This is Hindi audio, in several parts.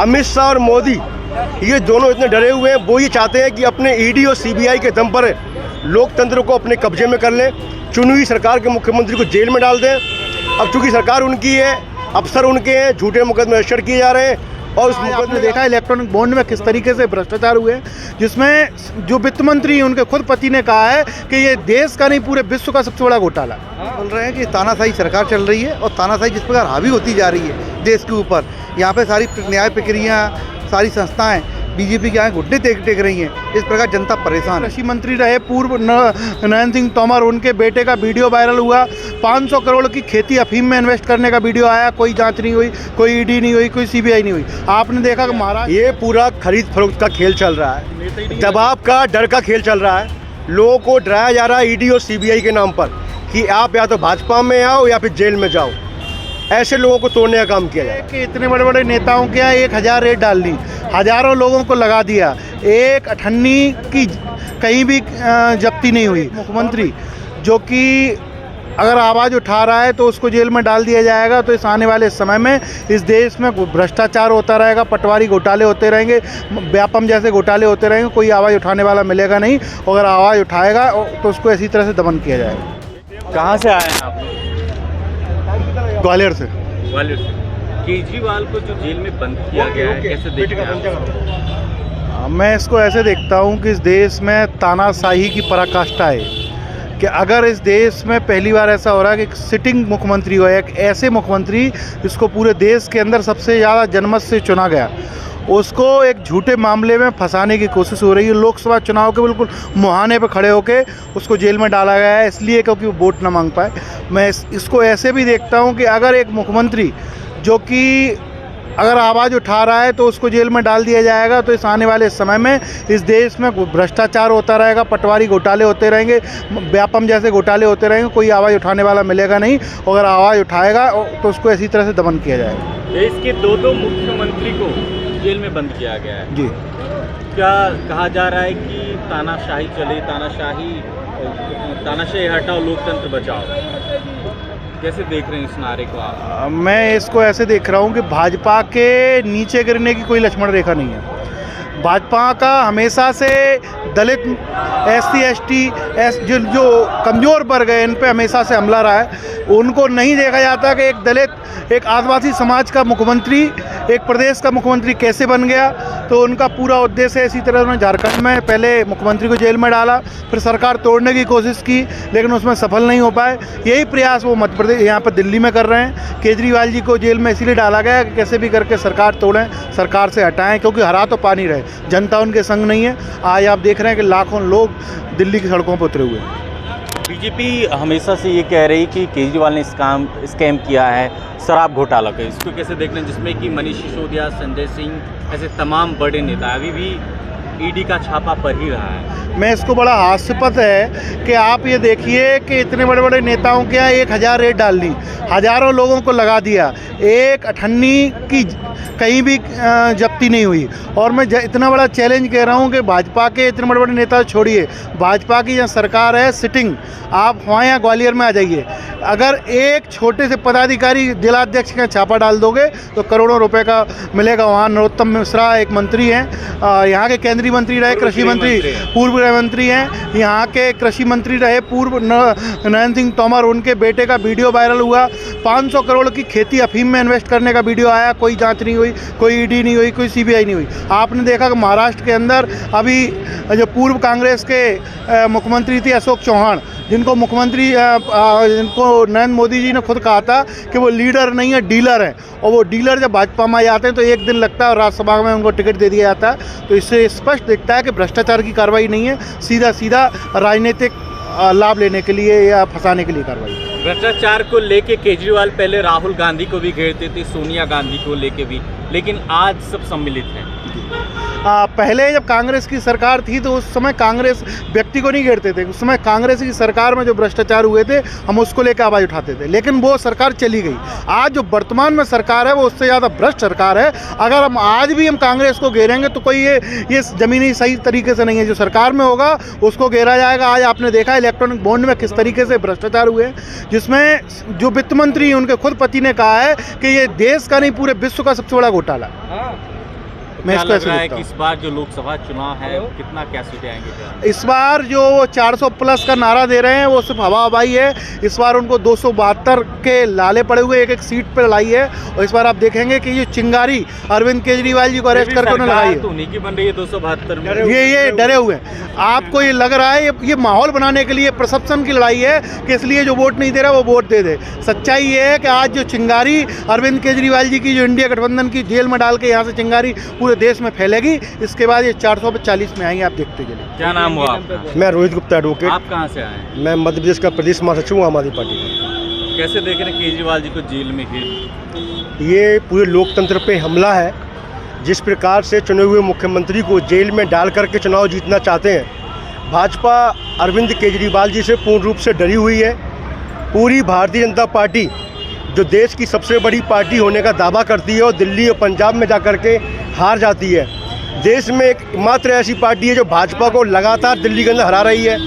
अमित शाह और मोदी ये दोनों इतने डरे हुए हैं। वो ये चाहते हैं कि अपने ईडी और सीबीआई के दम पर लोकतंत्र को अपने कब्जे में कर लें, चुनी हुई सरकार के मुख्यमंत्री को जेल में डाल दें। अब चूंकि सरकार उनकी है, अफसर उनके हैं, झूठे मुकदमे रजिस्टर किए जा रहे हैं। और उस आपने देखा इलेक्ट्रॉनिक बॉन्ड में किस तरीके से भ्रष्टाचार हुए, जिसमें जो वित्त मंत्री हैं उनके खुद पति ने कहा है कि ये देश का नहीं पूरे विश्व का सबसे बड़ा घोटाला। बोल रहे हैं कि तानाशाही सरकार चल रही है और तानाशाही जिस प्रकार हावी होती जा रही है देश के ऊपर, यहाँ पे सारी न्याय प्रक्रिया, सारी संस्थाएं बीजेपी के यहाँ घुटने टेक रही हैं। इस प्रकार जनता परेशान है। कृषि मंत्री रहे पूर्व नरेंद्र सिंह तोमर, उनके बेटे का वीडियो वायरल हुआ। 500 करोड़ की खेती अफीम में इन्वेस्ट करने का वीडियो आया, कोई जांच नहीं हुई, कोई ईडी नहीं हुई, कोई सीबीआई नहीं हुई। आपने देखा कि महाराष्ट्र ये पूरा खरीद फरोख्त का खेल चल रहा है, दबाव का, डर का खेल चल रहा है। लोगों को डराया जा रहा है ईडी और सीबीआई के नाम पर कि आप या तो भाजपा में आओ या फिर जेल में जाओ। ऐसे लोगों को तोड़ने का काम किया जाए कि इतने बड़े बड़े नेताओं के यहाँ 1000 रेड डाल दी, हजारों लोगों को लगा दिया, एक अठन्नी की कहीं भी जब्ती नहीं हुई। मुख्यमंत्री जो कि अगर आवाज़ उठा रहा है तो उसको जेल में डाल दिया जाएगा। तो इस आने वाले समय में इस देश में भ्रष्टाचार होता रहेगा, पटवारी घोटाले होते रहेंगे, व्यापम जैसे घोटाले होते रहेंगे, कोई आवाज़ उठाने वाला मिलेगा नहीं। अगर आवाज़ उठाएगा तो उसको इसी तरह से दमन किया जाएगा। कहाँ से आए हैं आप? ग्वालियर से। ग्वालियर से। केजरीवाल को जो जेल में बंद किया गया है, कैसे देखते हैं? मैं इसको ऐसे देखता हूँ कि इस देश में तानाशाही की पराकाष्ठा है कि अगर इस देश में पहली बार ऐसा हो रहा है कि एक सिटिंग मुख्यमंत्री हो, एक ऐसे मुख्यमंत्री जिसको पूरे देश के अंदर सबसे ज़्यादा जनमत से चुना गया, उसको एक झूठे मामले में फंसाने की कोशिश हो रही है। लोकसभा चुनाव के बिल्कुल मुहाने पे खड़े होके उसको जेल में डाला गया है, इसलिए क्योंकि वो वोट ना मांग पाए। मैं इसको ऐसे भी देखता हूँ कि अगर एक मुख्यमंत्री जो कि अगर आवाज़ उठा रहा है तो उसको जेल में डाल दिया जाएगा। तो इस आने वाले समय में इस देश में भ्रष्टाचार होता रहेगा, पटवारी घोटाले होते रहेंगे, व्यापम जैसे घोटाले होते रहेंगे, कोई आवाज़ उठाने वाला मिलेगा नहीं। अगर आवाज़ उठाएगा तो उसको इसी तरह से दमन किया जाएगा। देश के दो मुख्यमंत्री को जेल में बंद किया गया है जी। क्या कहा जा रहा है कि तानाशाही चले, तानाशाही हटाओ, लोकतंत्र बचाओ? कैसे देख रहे हैं इस नारे को आप? मैं इसको ऐसे देख रहा हूँ कि भाजपा के नीचे गिरने की कोई लक्ष्मण रेखा नहीं है। भाजपा का हमेशा से दलित, SC ST जो कमज़ोर वर्ग है, इन पे हमेशा से हमला रहा है। उनको नहीं देखा जाता कि एक दलित, एक आदिवासी समाज का मुख्यमंत्री, एक प्रदेश का मुख्यमंत्री कैसे बन गया। तो उनका पूरा उद्देश्य है, इसी तरह उन्होंने झारखंड में पहले मुख्यमंत्री को जेल में डाला, फिर सरकार तोड़ने की कोशिश की, लेकिन उसमें सफल नहीं हो पाए। यही प्रयास वो मध्य प्रदेश, यहाँ पर दिल्ली में कर रहे हैं। केजरीवाल जी को जेल में इसीलिए डाला गया कि कैसे भी करके सरकार तोड़ें, सरकार से हटाएं, क्योंकि हरा तो पा नहीं रहे, जनता उनके संग नहीं है। आज आप देख रहे हैं कि लाखों लोग दिल्ली की सड़कों पर उतरे हुए हैं। बीजेपी हमेशा से ये कह रही कि केजरीवाल ने स्कैम किया है शराब घोटाला का। इसको कैसे देखना है, जिसमें कि मनीष सिसोदिया, संजय सिंह ऐसे तमाम बड़े नेता अभी भी ईडी का छापा पड़ ही रहा है? मैं इसको बड़ा हास्यास्पद है कि आप ये देखिए कि इतने बड़े बड़े नेताओं के यहाँ 1000 रेड डाल दी, हजारों लोगों को लगा दिया, एक अठन्नी की कहीं भी जब्ती नहीं हुई। और मैं इतना बड़ा चैलेंज कह रहा हूँ कि भाजपा के इतने बड़े बड़े नेता छोड़िए, भाजपा की यहाँ सरकार है सिटिंग, आप वहाँ यहाँ ग्वालियर में आ जाइए, अगर एक छोटे से पदाधिकारी जिलाध्यक्ष का छापा डाल दोगे तो करोड़ों रुपए का मिलेगा। वहाँ नरोत्तम मिश्रा एक मंत्री हैं, यहाँ के केंद्रीय मंत्री रहे, कृषि मंत्री, पूर्व गृह मंत्री हैं, यहाँ के कृषि मंत्री रहे पूर्व नरेंद्र सिंह तोमर, उनके बेटे का वीडियो वायरल हुआ। 500 करोड़ की खेती अफीम में इन्वेस्ट करने का वीडियो आया, कोई जांच नहीं हुई, कोई ईडी नहीं हुई, कोई सीबीआई नहीं हुई। आपने देखा कि महाराष्ट्र के अंदर अभी जो पूर्व कांग्रेस के मुख्यमंत्री थे अशोक चौहान, जिनको मुख्यमंत्री जिनको नरेंद्र मोदी जी ने खुद कहा था कि वो लीडर नहीं है, डीलर है, और वो डीलर जब भाजपा में जाते हैं तो एक दिन लगता है और राज्यसभा में उनको टिकट दे दिया जाता है। तो इससे स्पष्ट दिखता है कि भ्रष्टाचार की कार्रवाई नहीं है, सीधा सीधा राजनीतिक लाभ लेने के लिए या फंसाने के लिए कार्रवाई। भ्रष्टाचार को लेके केजरीवाल पहले राहुल गांधी को भी घेरते थे, सोनिया गांधी को लेके भी, लेकिन आज सब सम्मिलित हैं। पहले जब कांग्रेस की सरकार थी तो उस समय कांग्रेस व्यक्ति को नहीं घेरते थे, उस समय कांग्रेस की सरकार में जो भ्रष्टाचार हुए थे हम उसको लेकर आवाज़ उठाते थे, लेकिन वो सरकार चली गई। आज जो वर्तमान में सरकार है वो उससे ज़्यादा भ्रष्ट सरकार है। अगर हम आज भी हम कांग्रेस को घेरेंगे तो कोई ये ज़मीनी सही तरीके से नहीं है। जो सरकार में होगा उसको घेरा जाएगा। आज आपने देखा इलेक्ट्रॉनिक बॉन्ड में किस तरीके से भ्रष्टाचार हुए, जिसमें जो वित्त मंत्री उनके खुद पति ने कहा है कि ये देश का नहीं पूरे विश्व का सबसे बड़ा घोटाला। मैं क्या इसको लग ऐसे रहा है देखता कि हूँ। इस बार जो लोकसभा चुनाव है कितना क्या सीटें आएंगे क्या? इस बार जो 400 प्लस का नारा दे रहे हैं वो सिर्फ हवा हवाई है। इस बार उनको 272 के लाले पड़े हुए, एक एक सीट पर लाई है। और इस बार आप देखेंगे कि ये चिंगारी अरविंद केजरीवाल जी को अरेस्ट करके उन्होंने लगाई तो है। उन्हीं की बन रही है 272 में। ये डरे हुए हैं। आपको ये लग रहा है ये माहौल बनाने के लिए परसेप्शन की लड़ाई है कि इसलिए जो वोट नहीं दे रहा वो वोट दे दे। सच्चाई ये है कि आज जो चिंगारी अरविंद केजरीवाल जी की जो इंडिया गठबंधन की जेल में डाल के यहाँ से चिंगारी पूरे देश में फैलेगी। इसके बाद ये 440 में आएंगे, आप देखते चलिए। क्या नाम हुआ आपका? मैं रोहित गुप्ता एडवोकेट। आप कहाँ से आए हैं? मैं मध्य प्रदेश का प्रदेश महासचिव हूँ आम आदमी पार्टी का। कैसे देख रहे हैं केजरीवाल जी को जेल में घेर? ये पूरे लोकतंत्र पे हमला है। जिस प्रकार से चुने हुए मुख्यमंत्री को जेल में डाल करके चुनाव जीतना चाहते हैं, भाजपा अरविंद केजरीवाल जी से पूर्ण रूप से डरी हुई है। पूरी भारतीय जनता पार्टी जो देश की सबसे बड़ी पार्टी होने का दावा करती है और दिल्ली और पंजाब में जा कर के हार जाती है। देश में एकमात्र ऐसी पार्टी है जो भाजपा को लगातार दिल्ली के अंदर हरा रही है,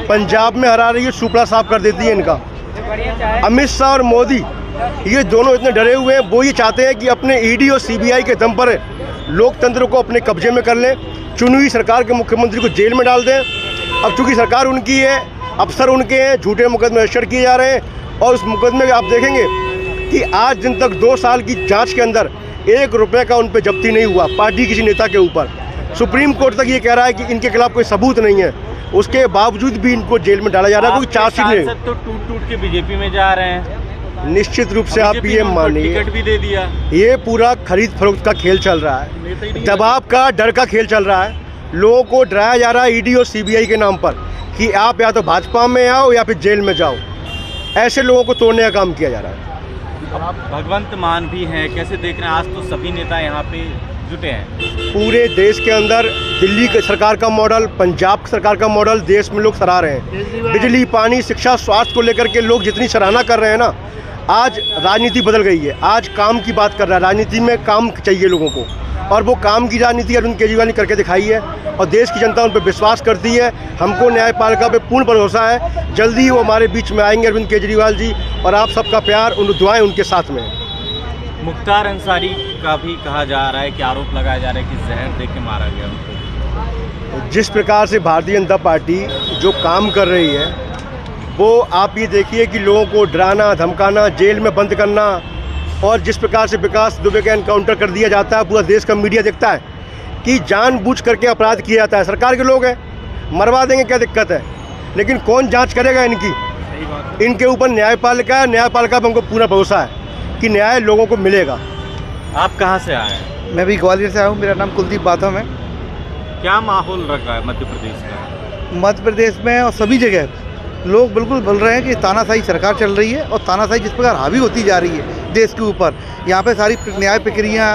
पंजाब में हरा रही है, सुपड़ा साफ कर देती है इनका। अमित शाह और मोदी ये दोनों इतने डरे हुए हैं, वो ये चाहते हैं कि अपने ईडी और सीबीआई के दम पर लोकतंत्र को अपने कब्जे में कर लें, चुनी हुई सरकार के मुख्यमंत्री को जेल में डाल दें। अब चूंकि सरकार उनकी है, अफसर उनके हैं, झूठे मुकदमे रजिस्टर किए जा रहे हैं और उस मुकदमे में आप देखेंगे कि आज दिन तक 2 साल की जांच के अंदर 1 रुपये का उन पर जब्ती नहीं हुआ पार्टी किसी नेता के ऊपर। सुप्रीम कोर्ट तक ये कह रहा है कि इनके खिलाफ कोई सबूत नहीं है, उसके बावजूद भी इनको जेल में डाला जा रहा है, कोई चार्जशीट नहीं। सांसद तो टूट के बीजेपी में जा रहे हैं। निश्चित रूप से आप बीजेपी ये ने उनको मानिए टिकट भी दे दिया। ये पूरा खरीद फरोख्त का खेल चल रहा है, दबाव का, डर का खेल चल रहा है। लोगों को डराया जा रहा है ईडी और सीबीआई के नाम पर कि आप या तो भाजपा में आओ या फिर जेल में जाओ। ऐसे लोगों को तोड़ने का काम किया जा रहा है। अब भगवंत मान भी हैं, कैसे देख रहे हैं? आज तो सभी नेता यहाँ पे जुटे हैं। पूरे देश के अंदर दिल्ली की सरकार का मॉडल, पंजाब सरकार का मॉडल देश में लोग सराह रहे हैं। बिजली, पानी, शिक्षा, स्वास्थ्य को लेकर के लोग जितनी सराहना कर रहे हैं ना, आज राजनीति बदल गई है। आज काम की बात कर रहा है, राजनीति में काम चाहिए लोगों को, और वो काम की राजनीति अरविंद केजरीवाल ने करके दिखाई है और देश की जनता उन पर विश्वास करती है। हमको न्यायपालिका पे पूर्ण भरोसा है, जल्दी ही वो हमारे बीच में आएंगे अरविंद केजरीवाल जी, और आप सबका प्यार, उन दुआएं उनके साथ में है। मुख्तार अंसारी का भी कहा जा रहा है कि आरोप लगाया जा रहा है कि जहर दे के मारा गया उनको। जिस प्रकार से भारतीय जनता पार्टी जो काम कर रही है, वो आप ये देखिए कि लोगों को डराना, धमकाना, जेल में बंद करना, और जिस प्रकार से विकास दुबे का एनकाउंटर कर दिया जाता है, पूरा देश का मीडिया देखता है कि जानबूझ करके अपराध किया जाता है। सरकार के लोग हैं, मरवा देंगे, क्या दिक्कत है, लेकिन कौन जांच करेगा इनकी? इनके ऊपर न्यायपालिका है, न्यायपालिका पर हमको पूरा भरोसा है कि न्याय लोगों को मिलेगा। आप कहाँ से आए हैं? मैं भी ग्वालियर से आया हूँ, मेरा नाम कुलदीप बाथम है। क्या माहौल रखा है मध्य प्रदेश का? मध्य प्रदेश में और सभी जगह लोग बिल्कुल बोल रहे हैं कि तानाशाही सरकार चल रही है और तानाशाही जिस प्रकार हावी होती जा रही है देश के ऊपर, यहाँ पे सारी न्याय प्रक्रिया,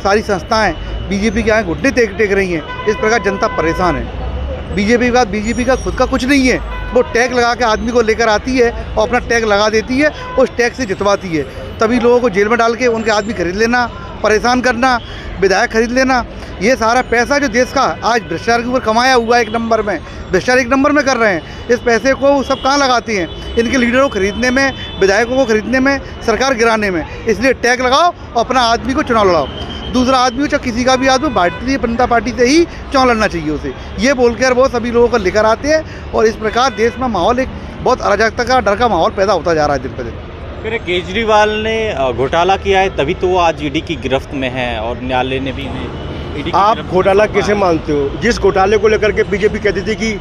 सारी संस्थाएं बीजेपी के यहाँ घुटने टेक रही हैं। इस प्रकार जनता परेशान है। बीजेपी का खुद का कुछ नहीं है, वो टैग लगा के आदमी को लेकर आती है और अपना टैग लगा देती है, उस टैग से जितवाती है। तभी लोगों को जेल में डाल के उनके आदमी खरीद लेना, परेशान करना, विधायक खरीद लेना, ये सारा पैसा जो देश का आज भ्रष्टाचार के ऊपर कमाया हुआ है, 1 नंबर में भ्रष्टाचार 1 नंबर में कर रहे हैं। इस पैसे को सब कहाँ लगाते हैं? इनके लीडरों को खरीदने में, विधायकों को खरीदने में, सरकार गिराने में। इसलिए टैग लगाओ और अपना आदमी को चुनाव लड़ाओ। दूसरा आदमी हो चाहे किसी का भी आदमी, भारतीय जनता पार्टी से ही चुनाव लड़ना चाहिए उसे, ये बोलकर वो सभी लोगों को लेकर आते हैं और इस प्रकार देश में माहौल एक बहुत अराजकता का, डर का माहौल पैदा होता जा रहा है दिन पर दिन। फिर केजरीवाल ने घोटाला किया है, तभी तो वो आज ईडी की गिरफ्त में है और न्यायालय ने भी ईडी की आप गिरफ्त घोटाला में कैसे रखा है। मानते हो? जिस घोटाले को लेकर के बीजेपी कहती थी कि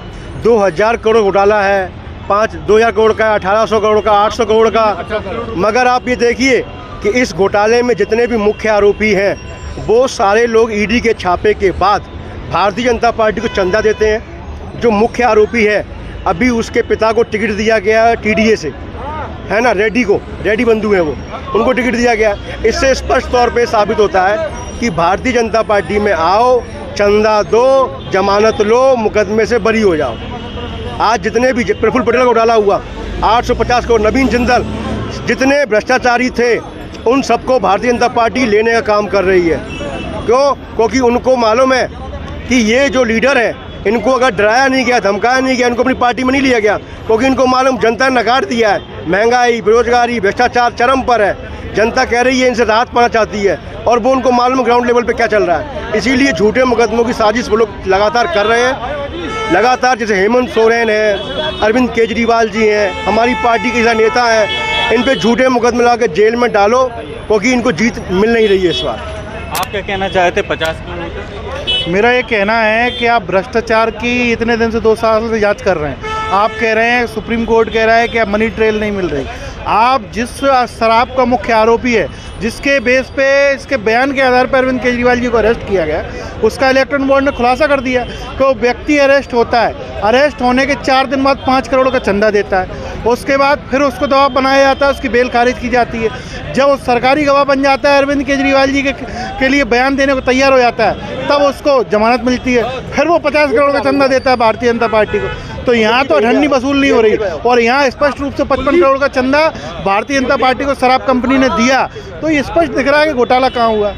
2000 करोड़ घोटाला है, 2000 करोड़ का, 1800 करोड़ का, 800 करोड़ का, मगर आप ये देखिए कि इस घोटाले में जितने भी मुख्य आरोपी हैं वो सारे लोग ईडी के छापे के बाद भारतीय जनता पार्टी को चंदा देते हैं। जो मुख्य आरोपी है, अभी उसके पिता को टिकट दिया गया है टीडीए से, है ना, रेड्डी बंधु हैं वो, उनको टिकट दिया गया। इससे स्पष्ट तौर पे साबित होता है कि भारतीय जनता पार्टी में आओ, चंदा दो, जमानत लो, मुकदमे से बरी हो जाओ। आज जितने भी प्रफुल्ल पटेल घोटाला हुआ, 850 करोड़, नवीन जिंदल, जितने भ्रष्टाचारी थे उन सबको भारतीय जनता पार्टी लेने का काम कर रही है। क्यों? क्योंकि उनको मालूम है कि ये जो लीडर है, इनको अगर डराया नहीं गया, धमकाया नहीं गया, इनको अपनी पार्टी में नहीं लिया गया, क्योंकि इनको मालूम जनता ने नकार दिया है महंगाई, बेरोजगारी, भ्रष्टाचार चरम पर है। जनता कह रही है, इनसे राहत पाना चाहती है और वो उनको मालूम ग्राउंड लेवल पे क्या चल रहा है। इसीलिए झूठे मुकदमों की साजिश वो लोग लगातार कर रहे हैं। लगातार जैसे हेमंत सोरेन है, अरविंद केजरीवाल जी हैं, हमारी पार्टी के जैसा नेता हैं, इन पे झूठे मुकदमे लगा के जेल में डालो, क्योंकि इनको जीत मिल नहीं रही है इस बार। आप क्या कहना चाहते 50 किलोमीटर? मेरा ये कहना है कि आप भ्रष्टाचार की इतने दिन से 2 साल से जांच कर रहे हैं। आप कह रहे हैं, सुप्रीम कोर्ट कह रहा है कि अब मनी ट्रेल नहीं मिल रही। आप जिस शराब का मुख्य आरोपी है, जिसके बेस पे इसके बयान के आधार पर अरविंद केजरीवाल जी को अरेस्ट किया गया, उसका इलेक्ट्रल बोर्ड ने खुलासा कर दिया कि वो व्यक्ति अरेस्ट होता है, अरेस्ट होने के 4 दिन बाद 5 करोड़ का चंदा देता है, उसके बाद फिर उसको दबाव बनाया जाता है, उसकी बेल खारिज की जाती है। जब वो सरकारी गवाह बन जाता है, अरविंद केजरीवाल जी के लिए बयान देने को तैयार हो जाता है, तब उसको जमानत मिलती है, फिर वो 50 करोड़ का चंदा देता है भारतीय जनता पार्टी को। तो यहाँ तो अठन्नी वसूल नहीं हो रही, और यहाँ स्पष्ट रूप से 55 करोड़ का चंदा भारतीय जनता पार्टी को शराब कंपनी ने दिया। तो ये स्पष्ट दिख रहा है कि घोटाला कहाँ हुआ।